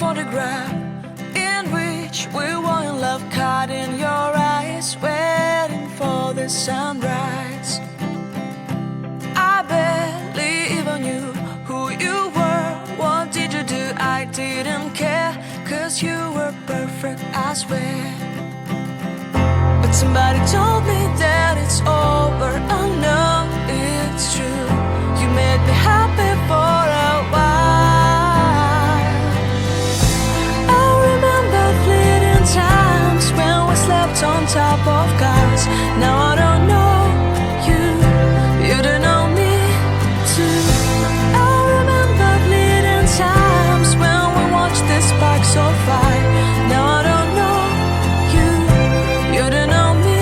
photograph in which we were in love, caught in your eyes, waiting for the sunrise. I barely even knew who you were. What did you do? I didn't care, 'cause you were perfect, I swear. But somebody told me that it's over. I know it's true. You made me happy for a while. I remember fleeting times when we slept on top of cars. Now I don't know you, you don't know me too. I remember fleeting times when we watched the sparks of fire. Now I don't know you, you don't know me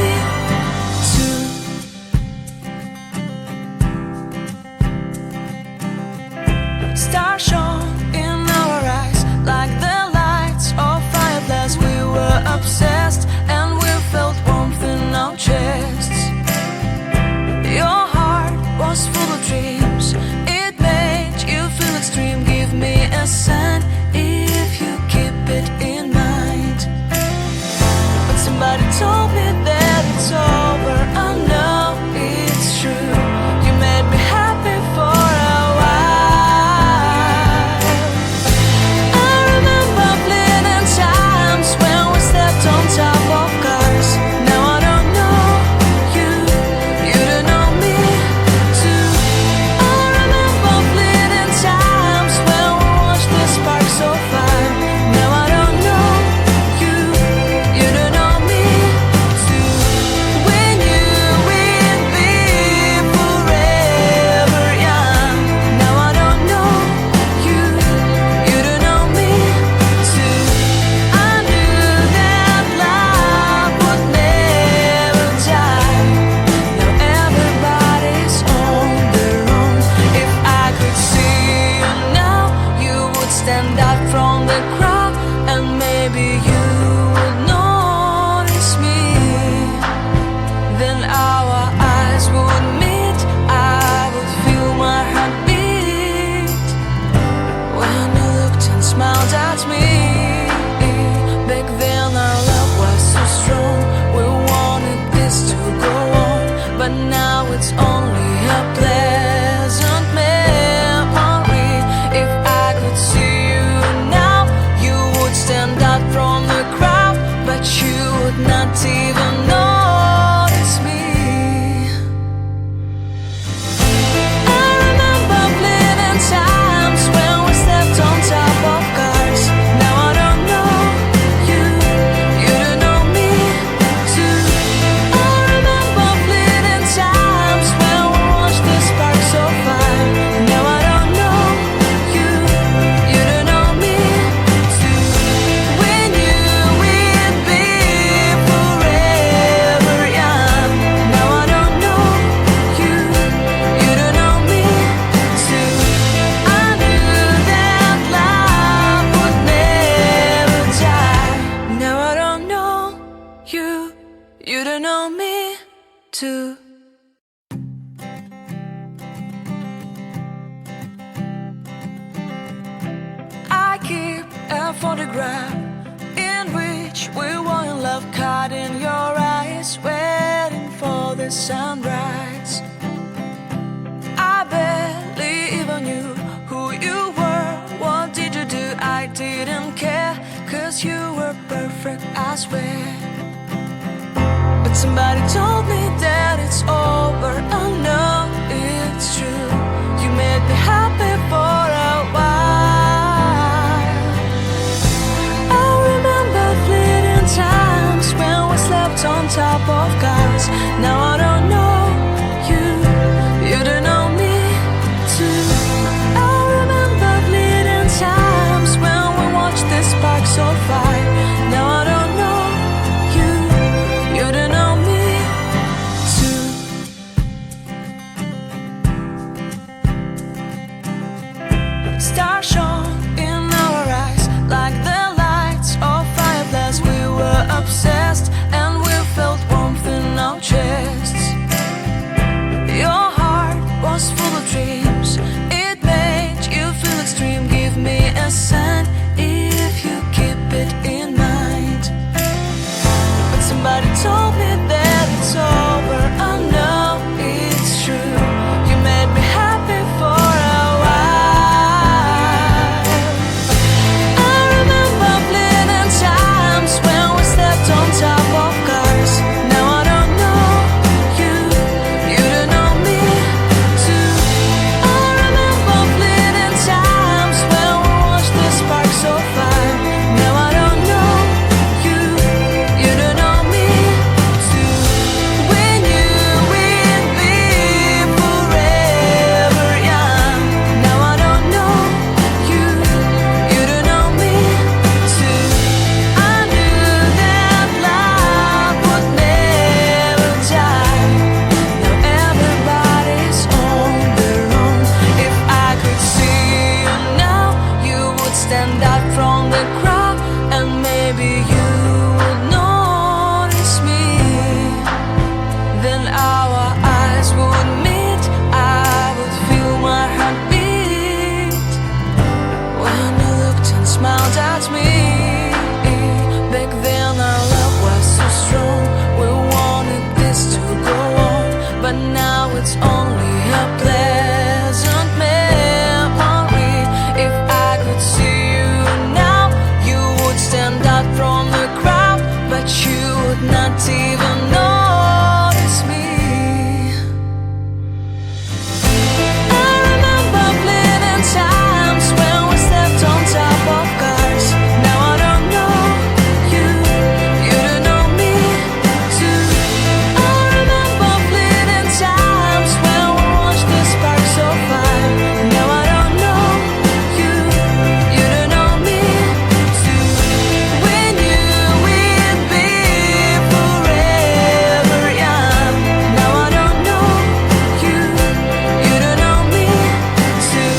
too. Stars shone in our eyes like the lights of fireflies. We were obsessed and we felt warmth in our chests. Your heart was full of dreams. It made you feel extreme. Give me a sign if you keep it in mind. But somebody told me that it's over. I know it's true. You made me happy for a while. I remember fleeting times when we slept on top of cars. Now I don't know you, you don't know me too. I remember fleeting times when we watched the sparks of fire. Now I don't know you, you don't know me too. We knew we'd be forever young. Now I don't know you, you don't know me too. I knew that love would never die. Now everybody's on their own. If I could see you now, you would stand out from the crowd, and maybe you would notice me. Then our eyes would meet. I would feel my heart beat when you looked and smiled at me. Back then our love was so strong. We wanted this to go on, but now it's only a pleasant memory. If I could see you now, you would stand out from the crowd, but you would not even notice me. I remember fleeting times when we slept on top of cars. Now I don't know you, you don't know me too. I remember fleeting times when we watched the sparks of fire. Now I don't know you, you don't know me too. We knew we'd be forever young. Now I don't know you, you don't know me too. I knew that love would never die. Now I don't know you, you don't know me too. I keep a photograph in which we were in love, caught in your eyes, waiting for the sunrise. I barely even knew who you were. What did you do? I didn't care, 'cause you were perfect, I swear. But somebody told me that it's over. I know it's true. You made me happy for a while. I remember fleeting times when we slept on top of cars. Now I don't know you, you don't know me too. I remember fleeting times when we watched the sparks of fire. Now I don't know you, you don't know me too. us would meet, I would feel my heart beat when you looked and smiled at me. Back then our love was so strong, we wanted this to go on, but now it's only a pleasant memory. If I could see you now, you would stand out from the crowd, but you would not even notice me. I remember fleeting times when we slept on top of cars. Now I don't know you, you don't know me too. I remember fleeting times when we watched the sparks so far. Now I don't know you, you don't know me too. We knew we'd be forever young. Now I don't know you, you don't know me too.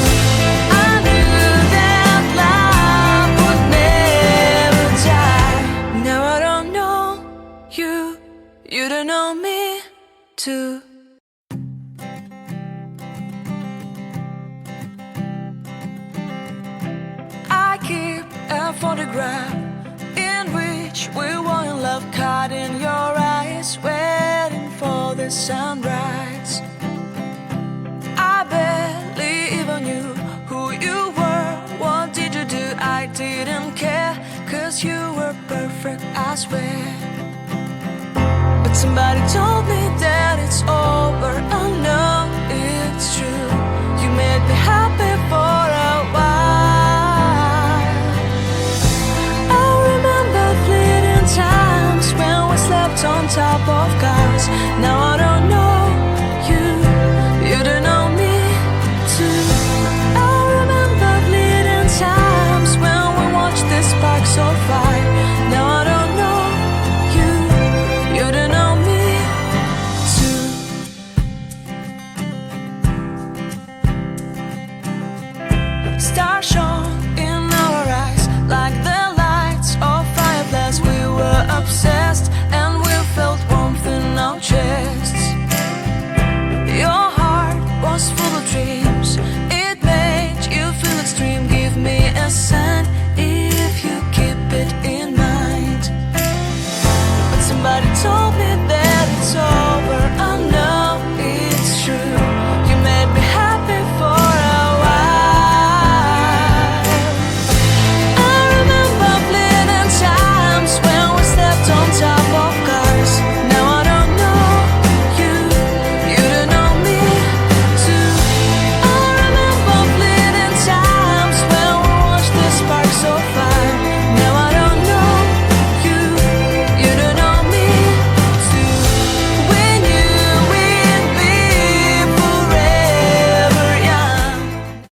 I knew that love would never die. Now I don't know you, you don't know me too. I keep a photograph in which we were in love, caught in your eyes, waiting for the sunrise. I barely even knew who you were. What did you do? I didn't care, 'cause you were perfect, I swear. But somebody told me that it's over,